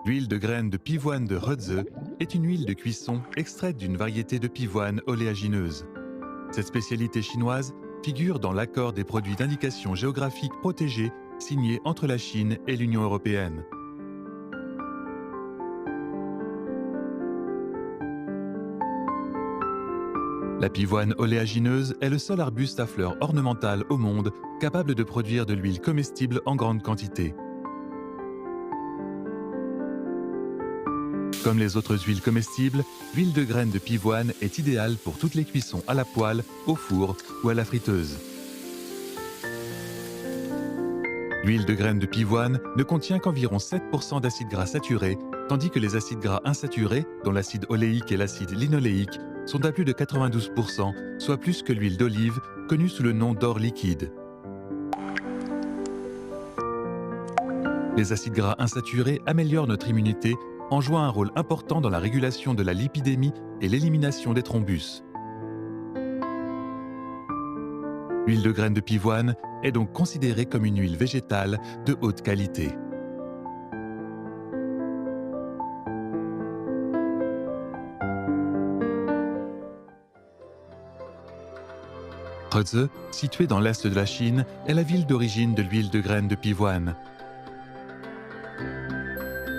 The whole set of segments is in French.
L'huile de graines de pivoine de Rötze est une huile de cuisson extraite d'une variété de pivoine oléagineuse. Cette spécialité chinoise figure dans l'accord des produits d'indication géographique protégés signé entre la Chine et l'Union européenne. La pivoine oléagineuse est le seul arbuste à fleurs ornementales au monde capable de produire de l'huile comestible en grande quantité. Comme les autres huiles comestibles, l'huile de graines de pivoine est idéale pour toutes les cuissons à la poêle, au four ou à la friteuse. L'huile de graines de pivoine ne contient qu'environ 7% d'acides gras saturés, tandis que les acides gras insaturés, dont l'acide oléique et l'acide linoléique, sont à plus de 92%, soit plus que l'huile d'olive, connue sous le nom d'or liquide. Les acides gras insaturés améliorent notre immunité en jouant un rôle important dans la régulation de la lipidémie et l'élimination des thrombus. L'huile de graines de pivoine est donc considérée comme une huile végétale de haute qualité. Rötze, située dans l'est de la Chine, est la ville d'origine de l'huile de graines de pivoine.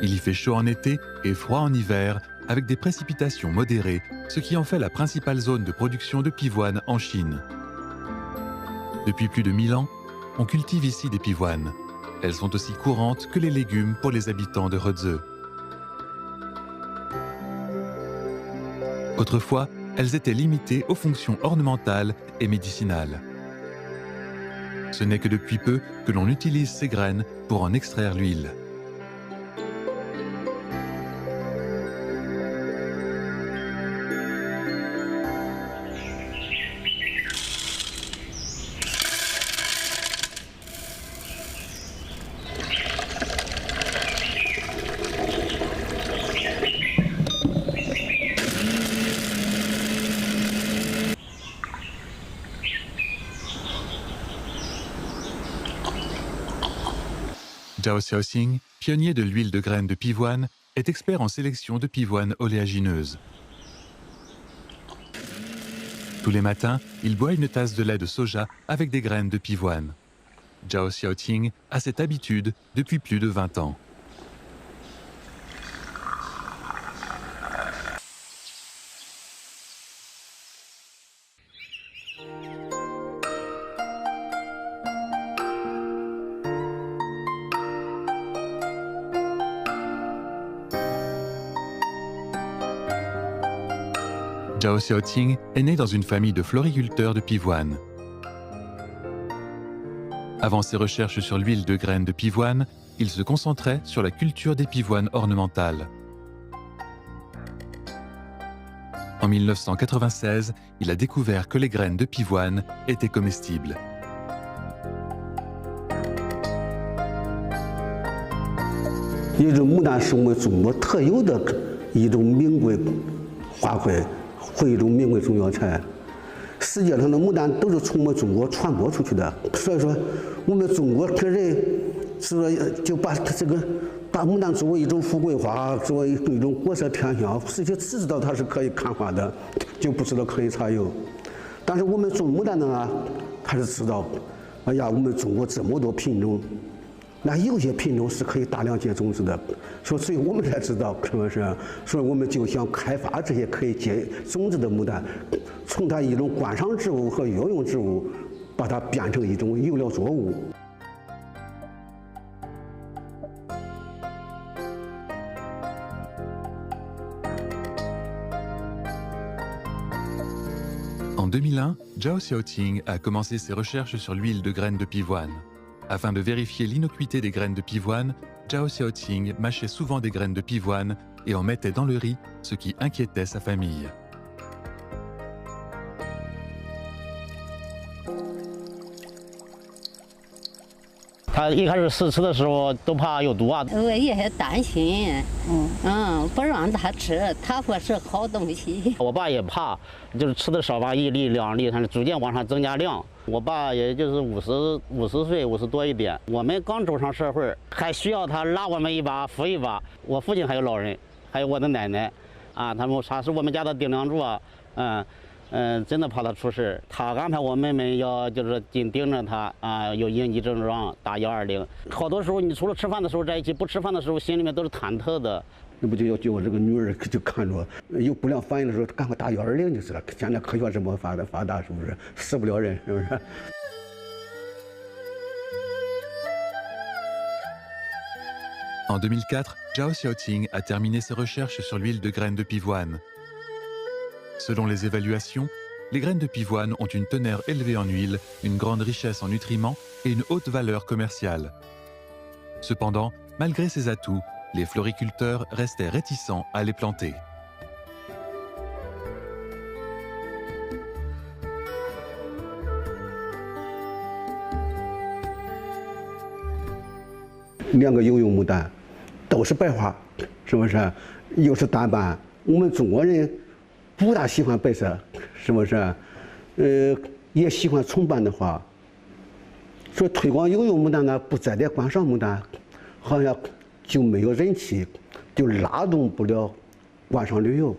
Il y fait chaud en été et froid en hiver, avec des précipitations modérées, ce qui en fait la principale zone de production de pivoine en Chine. Depuis plus de 1000 ans, on cultive ici des pivoines. Elles sont aussi courantes que les légumes pour les habitants de Rötze. Autrefois, elles étaient limitées aux fonctions ornementales et médicinales. Ce n'est que depuis peu que l'on utilise ces graines pour en extraire l'huile. Zhao Xiaoxing, pionnier de l'huile de graines de pivoine, est expert en sélection de pivoine oléagineuse. Tous les matins, il boit une tasse de lait de soja avec des graines de pivoine. Zhao Xiaoqing a cette habitude depuis plus de 20 ans. Zhao Xiaoqing est né dans une famille de floriculteurs de pivoine. Avant ses recherches sur l'huile de graines de pivoine, il se concentrait sur la culture des pivoines ornementales. En 1996, il a découvert que les graines de pivoine étaient comestibles.一种牡丹是我们中国特有的一种名贵花卉和一种名贵中药材。世界上的牡丹都是从我们中国传播出去的，所以说我们中国的人是说就把牡丹作为一种富贵花，作为一种国色天香，实际只知道它是可以看花的，就不知道可以插油。但是我们种牡丹的啊，他是知道，哎呀，我们中国这么多品种。那有些品种是可以大量结种子的，所以我们才知道是不是？所以我们就想开发这些可以结种子的牡丹，从它一种观赏植物和药用植物，把它变成一种有料作物。En 2001, Zhao Xiaoqing a commencé ses recherches sur l'huile de graines de pivoine. Afin de vérifier l'innocuité des graines de pivoine, Zhao Xiaoqing mâchait souvent des graines de pivoine et en mettait dans le riz, ce qui inquiétait sa famille. « 他一开始试吃的时候都怕有毒啊。我也担心，不让他吃，他说是好东西。我爸也怕，就是吃的少吧，1粒2粒，它逐渐往上增加量。我爸也就是50岁，50多一点。我们刚走上社会，还需要他拉我们一把，扶一把。我父亲还有老人，还有我的奶奶，啊，他是我们家的顶梁柱啊，真的怕他出事。他安排我们要就是紧盯着他啊，有应急症状打120。好多时候你除了吃饭的时候在一起，不吃饭的时候心里面都是忐忑的。那不就要叫我这个女儿就看着有不良反应的时候，赶快打120就是了。现在科学这么发达，是不是死不了人？是不是En 2004, Zhao Xiaoting a terminé ses recherches sur l'huile de graines de pivoine. Selon les évaluations, les graines de pivoine ont une teneur élevée en huile, une grande richesse en nutriments et une haute valeur commerciale. Cependant, malgré ces atouts, les floriculteurs restaient réticents à les planter.2个游泳牡丹都是白花，是不是？又是淡斑，我们中国人不大喜欢白色，是不是？也喜欢重斑的花。说推广游泳牡丹呢，不摘点观赏牡丹，好像就没有人气，就拉动不了观赏旅游。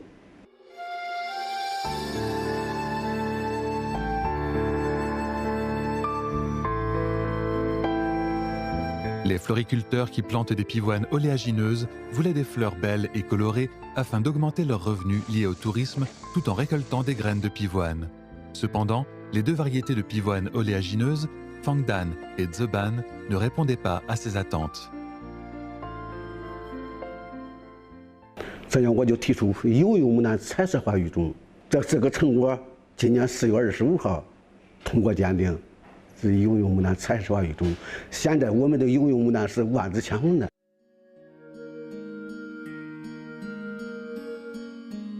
Les floriculteurs qui plantent des pivoines oléagineuses voulaient des fleurs belles et colorées afin d'augmenter leurs revenus liés au tourisme tout en récoltant des graines de pivoine. Cependant, les 2 variétés de pivoines oléagineuses, Fangdan et Zeban, ne répondaient pas à ces attentes. 这样我就提出游泳牡丹彩色化育种，这个成果今年4月25号通过鉴定。是游泳牡丹彩色化育种，现在我们的游泳牡丹是万紫千红的。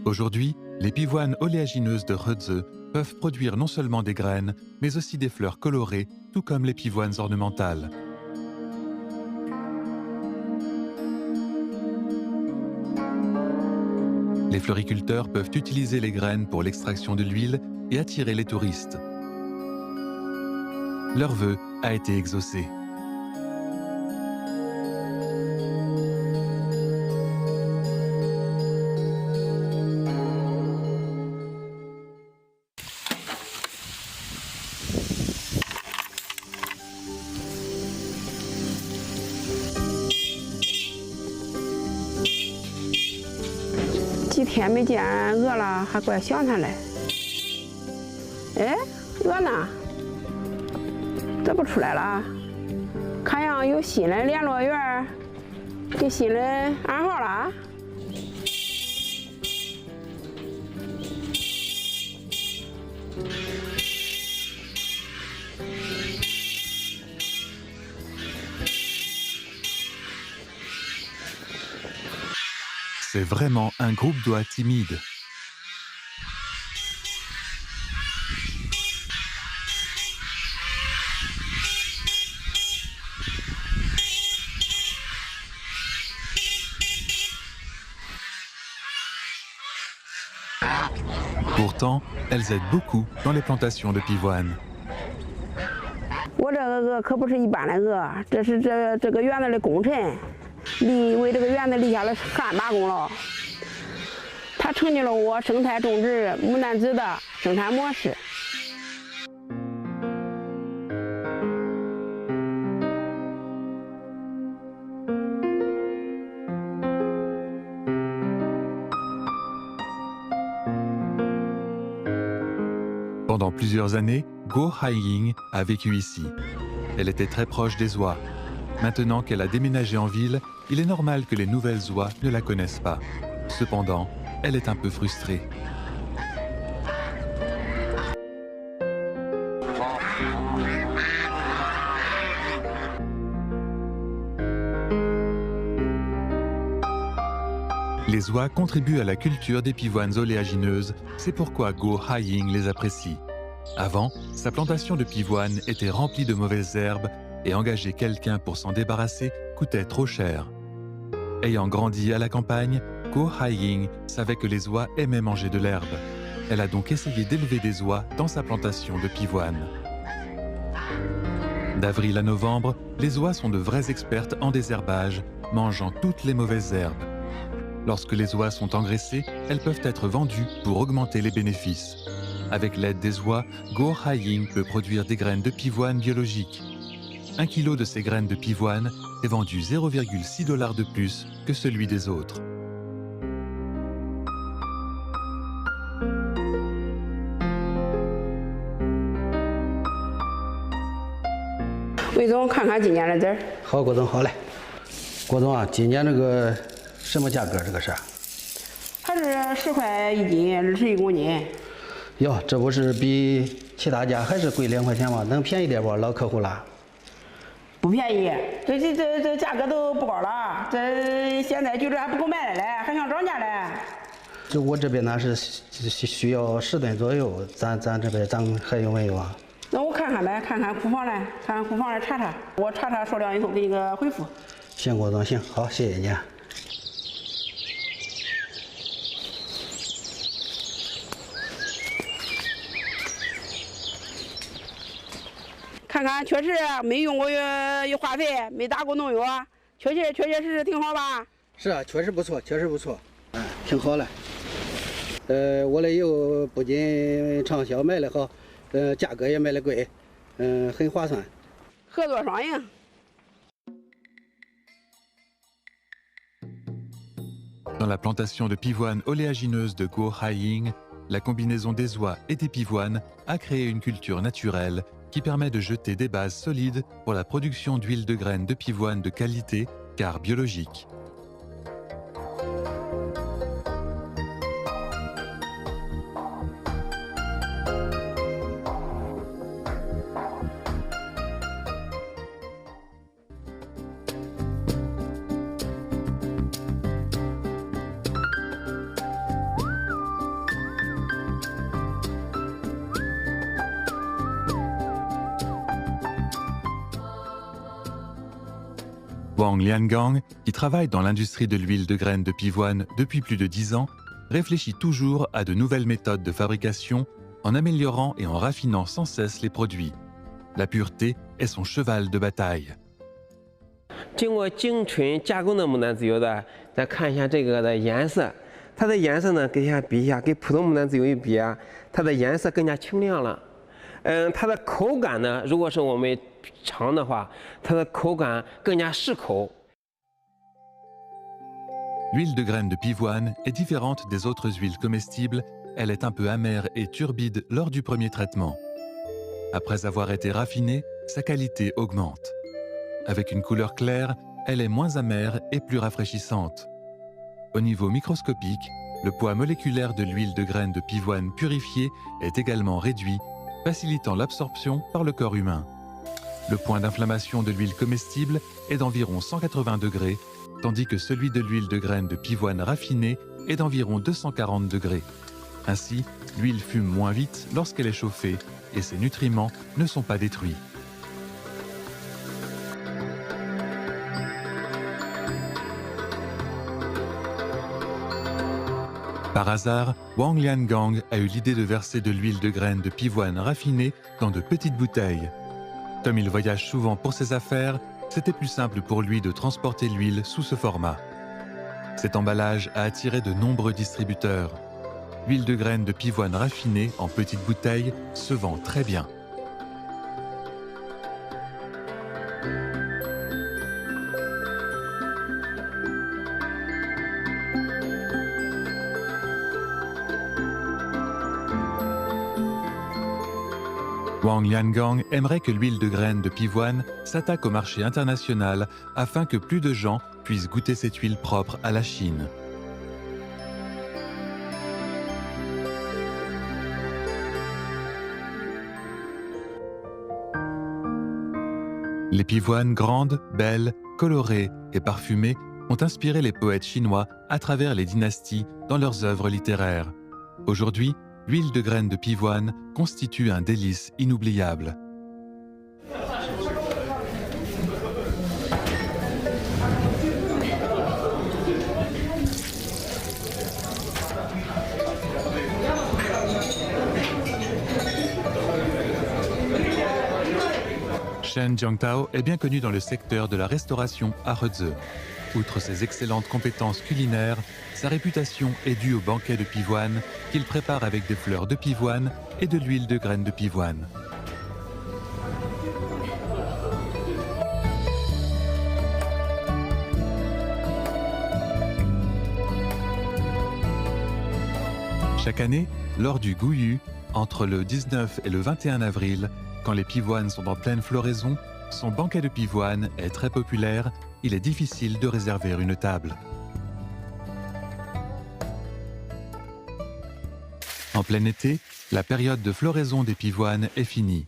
Aujourd'hui, les pivoines oléagineuses de Hedzé peuvent produire non seulement des graines, mais aussi des fleurs colorées, tout comme les pivoines ornementales. Les floriculteurs peuvent utiliser les graines pour l'extraction de l'huile et attirer les touristes. Leur vœu a été exaucé.几天没见，饿了还怪想他嘞。哎，饿呢？怎不出来了？看样有新的联络员，给新的暗号了。C'est vraiment un groupe d'oies timides. Pourtant, elles aident beaucoup dans les plantations de pivoine. 我这个鹅可不是一般的鹅，这是这个园子的功臣，为这个园子立下了汗马功劳。它成就了我生态种植牡丹籽的生产模式。Pendant plusieurs années, Guo Haiying a vécu ici. Elle était très proche des oies. Maintenant qu'elle a déménagé en ville, il est normal que les nouvelles oies ne la connaissent pas. Cependant, elle est un peu frustrée. Les oies contribuent à la culture des pivoines oléagineuses, c'est pourquoi Guo Haiying les apprécie. Avant, sa plantation de pivoine était remplie de mauvaises herbes et engager quelqu'un pour s'en débarrasser coûtait trop cher. Ayant grandi à la campagne, Guo Haiying savait que les oies aimaient manger de l'herbe. Elle a donc essayé d'élever des oies dans sa plantation de pivoine. D'avril à novembre, les oies sont de vraies expertes en désherbage, mangeant toutes les mauvaises herbes. Lorsque les oies sont engraissées, elles peuvent être vendues pour augmenter les bénéfices. Avec l'aide des oies, Go Ha-Ying peut produire des graines de pivoine biologiques. 1 kilo de ces graines de pivoine est vendu 0,6 $ de plus que celui des autres.魏总，看看今年的籽儿。好，郭总，好嘞。郭总啊，今年这个什么价格？这个是？它是10块1斤，21公斤。哟，这不是比其他家还是贵2块钱吗？能便宜点不？老客户了。不便宜，这价格都不高了，这现在就这还不够卖了嘞，还想涨价嘞。就我这边呢是需要10吨左右，咱这边还有没有啊？那我看看呗，看看库房来，看看库房来查查，我查查数量以后给你个回复。行，郭总，行，好，谢谢你。看看，确实没用过化肥，没打过农药，确实挺好吧？是啊，确实不错，确实不错，挺好的。我的油不仅畅销卖得好，价格也卖得贵，很划算。合作双赢。Dans la plantation de pivoine oléagineuse de Go Ha-Ying, la combinaison des oies et des pivoines a créé une culture naturelle qui permet de jeter des bases solides pour la production d'huile de graines de pivoine de qualité, car biologique. Wang Liangang, qui travaille dans l'industrie de l'huile de graines de pivoine depuis plus de 10 ans, réfléchit toujours à de nouvelles méthodes de fabrication en améliorant et en raffinant sans cesse les produits. La pureté est son cheval de bataille. 经过精纯加工的木兰籽油的，再看一下这个的颜色，它的颜色呢，比一下，跟普通木兰籽油一比啊，它的颜色更加清亮了。它的口感呢，如果是我们尝的话，它的口感更加适口。 L'huile de graines de pivoine est différente des autres huiles comestibles, elle est un peu amère et turbide lors du premier traitement. Après avoir été raffinée, sa qualité augmente. Avec une couleur claire, elle est moins amère et plus rafraîchissante. Au niveau microscopique, le poids moléculaire de l'huile de graines de pivoine purifiée est également réduit, facilitant l'absorption par le corps humain. Le point d'inflammation de l'huile comestible est d'environ 180 degrés, tandis que celui de l'huile de graines de pivoine raffinée est d'environ 240 degrés. Ainsi, l'huile fume moins vite lorsqu'elle est chauffée et ses nutriments ne sont pas détruits. Par hasard, Wang Liangang a eu l'idée de verser de l'huile de graines de pivoine raffinée dans de petites bouteilles. Comme il voyage souvent pour ses affaires, c'était plus simple pour lui de transporter l'huile sous ce format. Cet emballage a attiré de nombreux distributeurs. L'huile de graines de pivoine raffinée en petites bouteilles se vend très bien. Wang Liangang aimerait que l'huile de graines de pivoine s'attaque au marché international afin que plus de gens puissent goûter cette huile propre à la Chine. Les pivoines grandes, belles, colorées et parfumées ont inspiré les poètes chinois à travers les dynasties dans leurs œuvres littéraires. Aujourd'hui, l'huile de graines de pivoine constitue un délice inoubliable. Shen Jiangtao est bien connu dans le secteur de la restauration à Hezhe. Outre ses excellentes compétences culinaires, sa réputation est due au banquet de pivoine qu'il prépare avec des fleurs de pivoine et de l'huile de graines de pivoine. Chaque année, lors du Guyu, entre le 19 et le 21 avril, quand les pivoines sont en pleine floraison, son banquet de pivoine est très populaire. Il est difficile de réserver une table. En plein été, la période de floraison des pivoines est finie.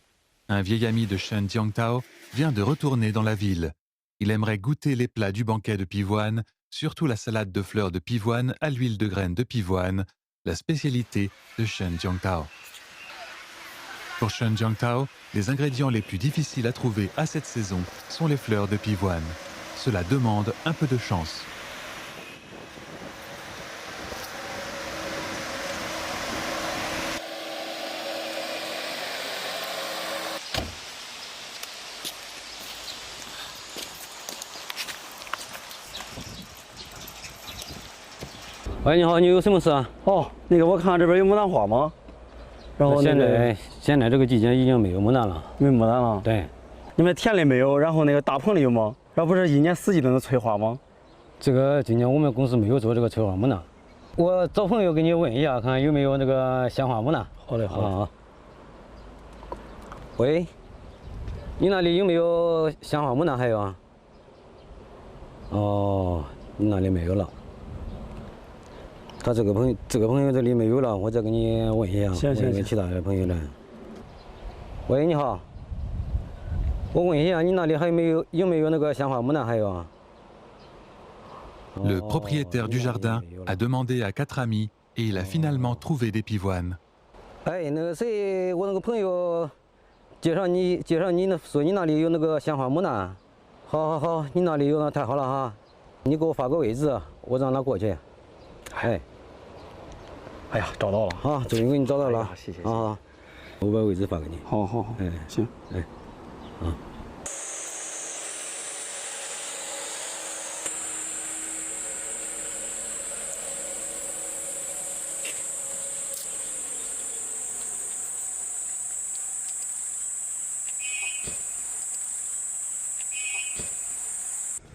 Un vieil ami de Shen Jiangtao vient de retourner dans la ville. Il aimerait goûter les plats du banquet de pivoine, surtout la salade de fleurs de pivoine à l'huile de graines de pivoine, la spécialité de Shen Jiangtao. Pour Shen Jiangtao, les ingrédients les plus difficiles à trouver à cette saison sont les fleurs de pivoine. Cela demande un peu de chance.喂，你好，你有什么事啊？哦，那个我看这边有牡丹花吗？然后现在这个季节已经没有牡丹了，没牡丹了。对，你们田里没有，然后那个大棚里有吗？然后不是一年四季都能催花吗？这个今年我们公司没有做这个催花牡丹，我找朋友给你问一下，看有没有那个鲜花牡丹。好嘞，好嘞。啊。喂，你那里有没有鲜花牡丹还有啊？哦，你那里没有了。他这个朋友这里没有了，我再给你问一下，问给其他的朋友来。喂，你好，我问一下，你那里还有没有那个鲜花牡丹还有啊？ Le propriétaire du jardin a demandé à 4 amis et il a finalement trouvé des pivoines. 哎，那个谁，我那个朋友介绍你说你那里有那个鲜花牡丹，好，你那里有那太好了哈，你给我发个位置，我让他过去。哎呀，找到了啊，终于给你找到了，谢谢啊，我把位置发给你。好，行，啊。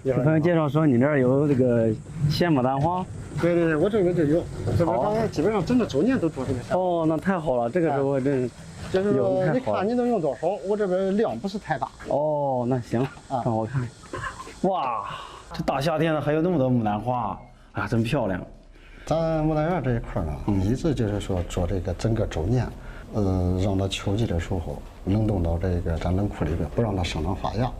有朋友介绍说你这儿有这个鲜牡丹花。对，我这边就有，这边咱基本上整个周年都做这个鲜。哦，那太好了，这个是我真就是说你看你能用多少，我这边量不是太大。哦，那行，让我看。哇，这大夏天的还有那么多牡丹花啊，真漂亮。咱牡丹园这一块呢，一直就是说做这个整个周年，让它秋季的时候冷冻到这个咱冷库里边，不让它生长发芽。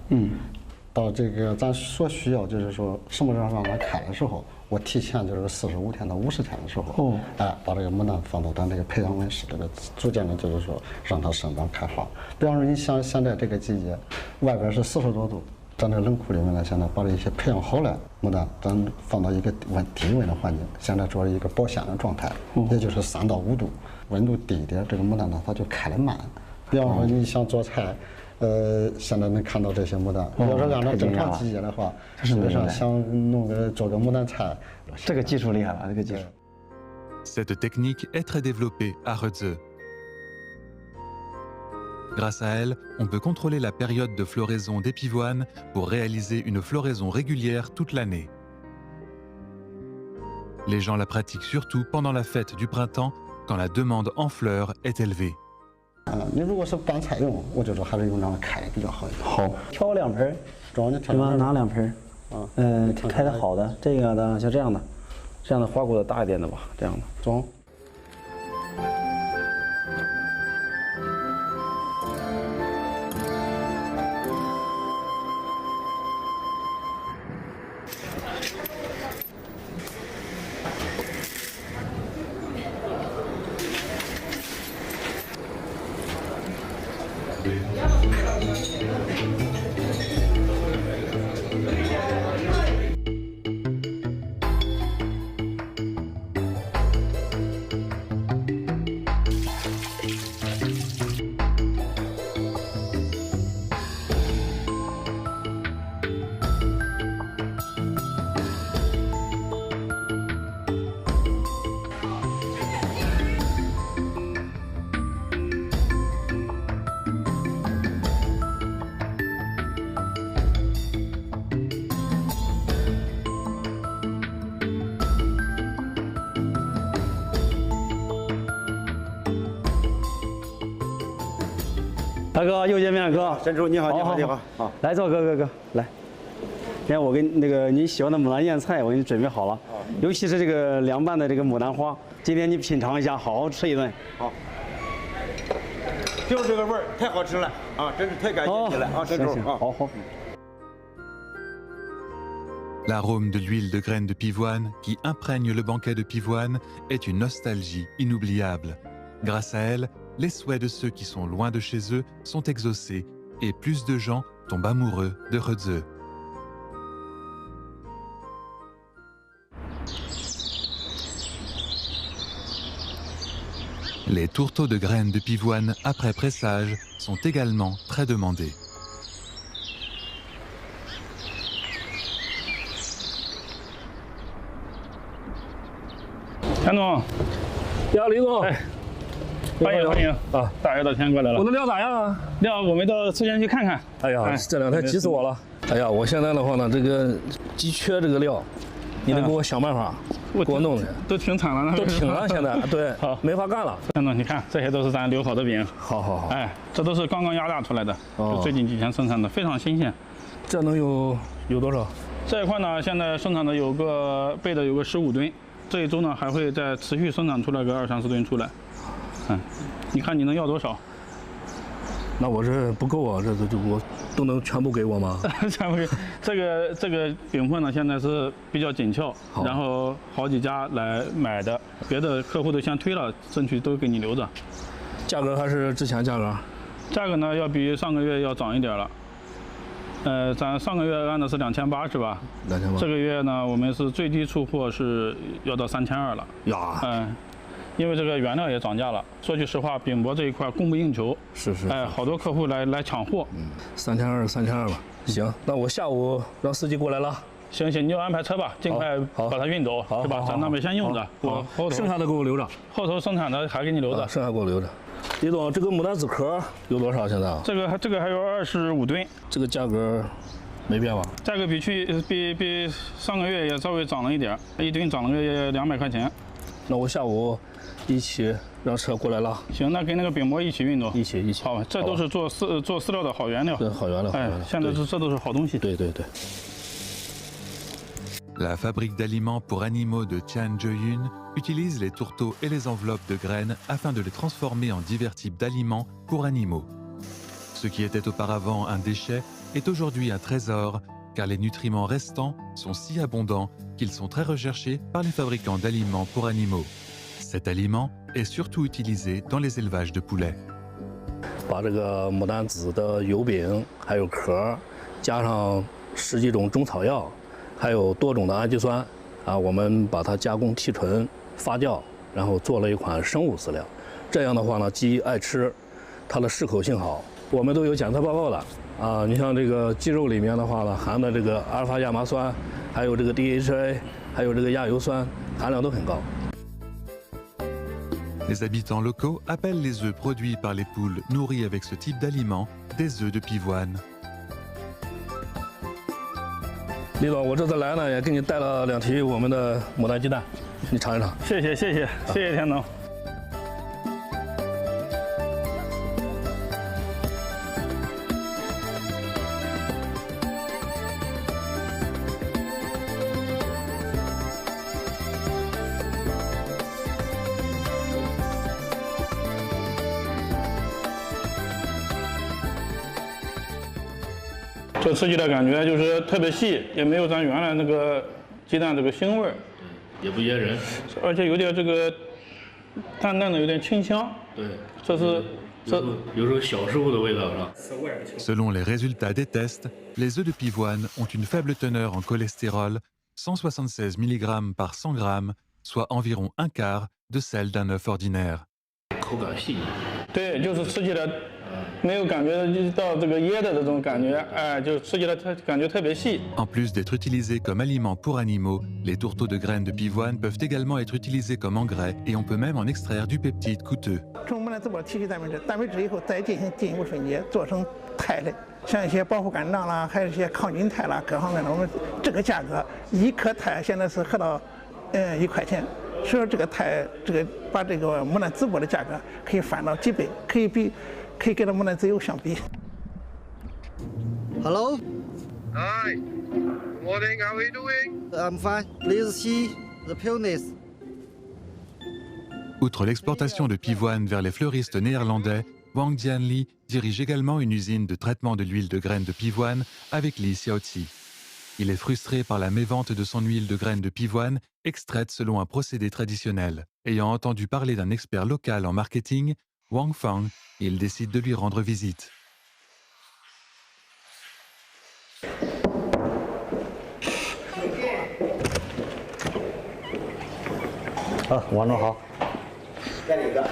到这个咱所需要就是说什么时候让它开的时候，我提前就是45天到50天的时候，把这个牡丹放到咱这个培养温室，这个逐渐的就是说让它生长开花。比方说你像现在这个季节，外边是40多度，咱这冷库里面呢，现在把这些培养好了牡丹，咱放到一个低温的环境，现在做一个保鲜的状态，也就是3到5度，温度低一点，这个牡丹呢它就开得慢。比方说你想做菜。现在能看到这些牡丹。要是按照正常季节的话，基本上想做个牡丹菜，这个技术厉害了，这个技术。Cette technique est très développée à Hezhe. Grâce à elle, on peut contrôler la période de floraison des pivoines pour réaliser une floraison régulière toute l'année. Les gens la pratiquent surtout pendant la fête du printemps, quand la demande en fleurs est élevée. 你如果是拌菜用，我就说还是用那样开比较好一点。好，挑2盆，是吧？拿2盆。开的好的，这个呢像这样的花骨朵大一点的吧，这样的装。大哥又见面，哥。沈叔你好，你好，你好。好，来坐，哥，来。今天我跟那个你喜欢的牡丹燕菜，我给你准备好了，尤其是这个凉拌的这个牡丹花，今天你品尝一下，好好吃一顿。好。就是这个味儿，太好吃了啊！真是太感谢你了啊，沈叔啊。好。L'arôme de l'huile de graines de pivoine qui imprègne le banquet de pivoine est une nostalgie inoubliable. Grâce à elle, les souhaits de ceux qui sont loin de chez eux sont exaucés et plus de gens tombent amoureux de Rötze. Les tourteaux de graines de pivoine après pressage sont également très demandés. 田总，呀，李总，哎，欢迎啊！大热的天过来了，我的料咋样啊？料我们到市县去看看。哎呀，这两天急死我了！哎呀，我现在的话呢，这个急缺这个料，你得给我想办法，给我弄的。都停产了，都停了，现在对，好，没法干了。田总，你看，这些都是咱留好的饼。好。哎，这都是刚刚压榨出来的，就最近几天生产的，非常新鲜。这能有多少？这一块呢，现在生产的有个15吨。这一周呢，还会再持续生产出来个20-30吨出来。你看你能要多少？那我这不够啊，这我都能全部给我吗？全部给。这个饼份呢，现在是比较紧俏，然后好几家来买的，别的客户都先推了，争取都给你留着。价格还是之前价格？价格呢要比上个月要涨一点了。咱上个月按的是2800是吧？2800。这个月呢，我们是最低出货是要到3200了。呀。因为这个原料也涨价了。说句实话，饼薄这一块供不应求。是。好多客户来抢货。3200吧。行，那我下午让司机过来了。行，你就安排车吧，尽快把它运走，是吧？咱那边先用着，我后头剩下的给我留着。后头生产的还给你留着，剩下给我留着。李总，这个牡丹籽壳有多少现在？这个还有25吨，这个价格没变吧？价格比上个月也稍微涨了一点，1吨涨了个200块钱。那我下午一起让车过来拉。行，那跟那个饼膜一起运走。一起。好，这都是做饲料的好原料。对，好原料。现在这都是好东西。对。La fabrique d'aliments pour animaux de Tianzheyun utilise les tourteaux et les enveloppes de graines afin de les transformer en divers types d'aliments pour animaux. Ce qui était auparavant un déchet est aujourd'hui un trésor, car les nutriments restants sont si abondants qu'ils sont très recherchés par les fabricants d'aliments pour animaux. Cet aliment est surtout utilisé dans les élevages de poulets. 把这个牡丹籽的油饼还有壳，加上10几种中草药。还有多种的氨基酸，我们把它加工提纯、发酵，然后做了一款生物饲料。这样的话呢，鸡爱吃，它的适口性好。我们都有检测报告的你像这个鸡肉里面的话呢，含的这个阿尔法亚麻酸，还有这个 DHA， 还有这个亚油酸，含量都很高。Les habitants locaux appellent les œufs produits par les poules nourries avec ce type d'aliment des œufs de pivoine. 李总，我这次来呢，也给你带了2提我们的牡丹鸡蛋，你尝一尝。谢谢田总。这吃起来感觉就是特别细，也没有咱原来那个鸡蛋这个腥味儿，也不噎人，而且有点这个淡淡的有点清香。对，这是有种小时候的味道是吧？ Selon les résultats des tests, les œufs de pivoine ont une faible teneur en cholestérol, 176 mg par 100 g, soit environ un quart de celle d'un œuf ordinaire. 口感细腻。对，就是吃起来。 没有感觉到这个噎的这种感觉，就吃起来感觉特别细。En plus d'être utilisés comme aliments pour animaux, les tourteaux de graines de pivoine peuvent également être utilisés comme engrais et on peut même en extraire du peptide coûteux. 从牡丹籽末提取蛋白质，蛋白质以后再进一步分解，做成肽类，像一些保护肝脏啦，还有一些抗菌肽啦，各方面的，我们这个价格1颗肽现在是合到1块钱。 所以说这个肽，把这个牡丹籽末的价格可以翻到几倍，可以比可以跟着木兰自由相比。Hello. Hi. Good morning. How are you doing? I'm fine. Please see the peonies. Outre l'exportation de pivoine vers les fleuristes néerlandais, Wang Jianli dirige également une usine de traitement de l'huile de graines de pivoine avec Li Xiaoqi. Il est frustré par la mévente de son huile de graines de pivoine extraite selon un procédé traditionnel. Ayant entendu parler d'un expert local en marketing, Wang Fang, il décide de lui rendre visite. Ah, 王总好。该哪个？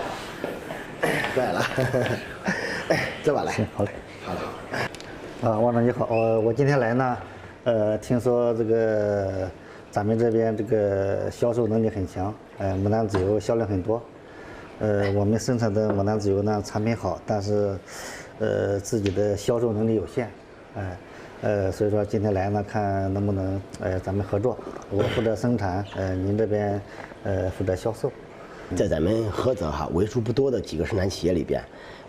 对了，这把来。行，好嘞。好的。啊，王总你好，我今天来呢，听说这个咱们这边这个销售能力很强，牡丹籽油销量很多，我们生产的牡丹籽油呢产品好，但是自己的销售能力有限，所以说今天来呢，看能不能咱们合作，我负责生产，您这边负责销售。在咱们菏泽哈，为数不多的几个生产企业里边，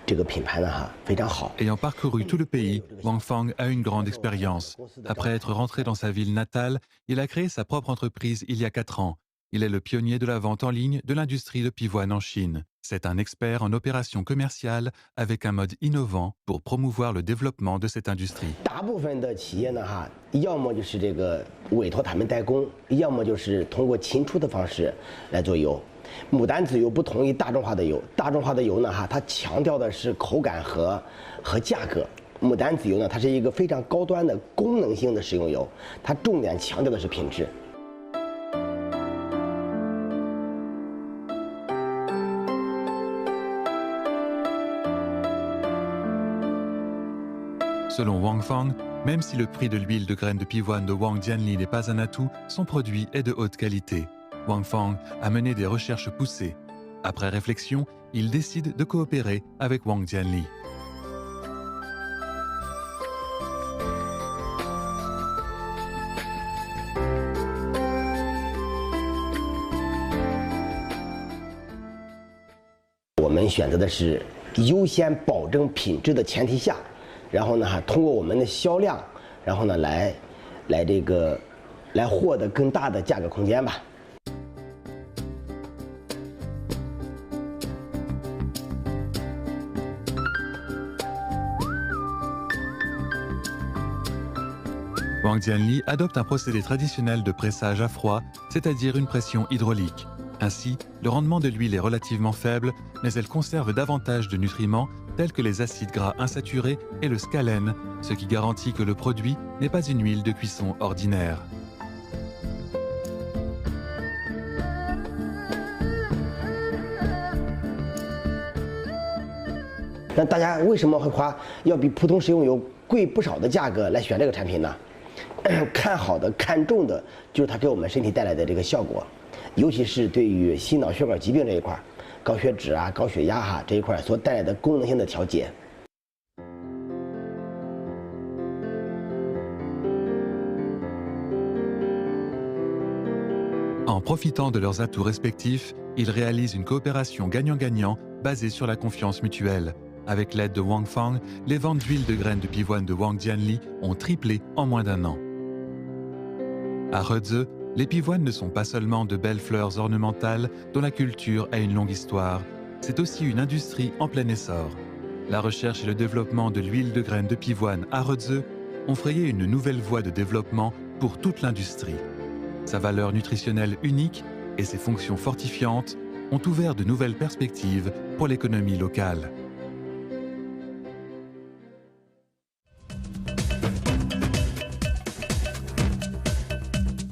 这个品牌呢哈非常好。Ayant parcouru tout le pays, Wang Fang a une grande expérience. Après être rentré dans sa ville natale, il a créé sa propre entreprise il y a 4 ans. Il est le pionnier de la vente en ligne de l'industrie de pivoine en Chine. C'est un expert en opérations commerciales avec un mode innovant pour promouvoir le développement de cette industrie. 大部分的企业呢哈，要么就是这个委托他们代工，要么就是通过进出的方式来做油。牡丹籽油不同于大众化的油，大众化的油呢哈，它强调的是口感和价格。牡丹籽油呢，它是一个非常高端的功能性的食用油，它重点强调的是品质。Selon Wang Fang, même si le prix de l'huile de graines de pivoine de Wang Jianli n'est pas un atout, son produit est de haute qualité. Wang Fang a mené des recherches poussées. Après réflexion, il décide de coopérer avec Wang Jianli. On 我们选择的是优先保证品质的前提下，然后呢，通过我们的销量，然后呢，来获得更大的价格空间吧。Wang Jianli adopte un procédé traditionnel de pressage à froid, c'est-à-dire une pression hydraulique. Ainsi, le rendement de l'huile est relativement faible, mais elle conserve davantage de nutriments tels que les acides gras insaturés et le scalène, ce qui garantit que le produit n'est pas une huile de cuisson ordinaire. « 那大家为什么会花要比普通食用油贵不少的价格来选这个产品呢？看好的、看重的就是它给我们身体带来的这个效果，尤其是对于心脑血管疾病这一块，高血脂啊、高血压这一块所带来的功能性的调节。” En profitant de leurs atouts respectifs, ils réalisent une coopération gagnant-gagnant basée sur la confiance mutuelle. Avec l'aide de Wang Fang, les ventes d'huile de graines de pivoine de Wang Jianli ont triplé en moins d'1 an. À Rheuze, les pivoines ne sont pas seulement de belles fleurs ornementales dont la culture a une longue histoire, c'est aussi une industrie en plein essor. La recherche et le développement de l'huile de graines de pivoine à Rheuze ont frayé une nouvelle voie de développement pour toute l'industrie. Sa valeur nutritionnelle unique et ses fonctions fortifiantes ont ouvert de nouvelles perspectives pour l'économie locale.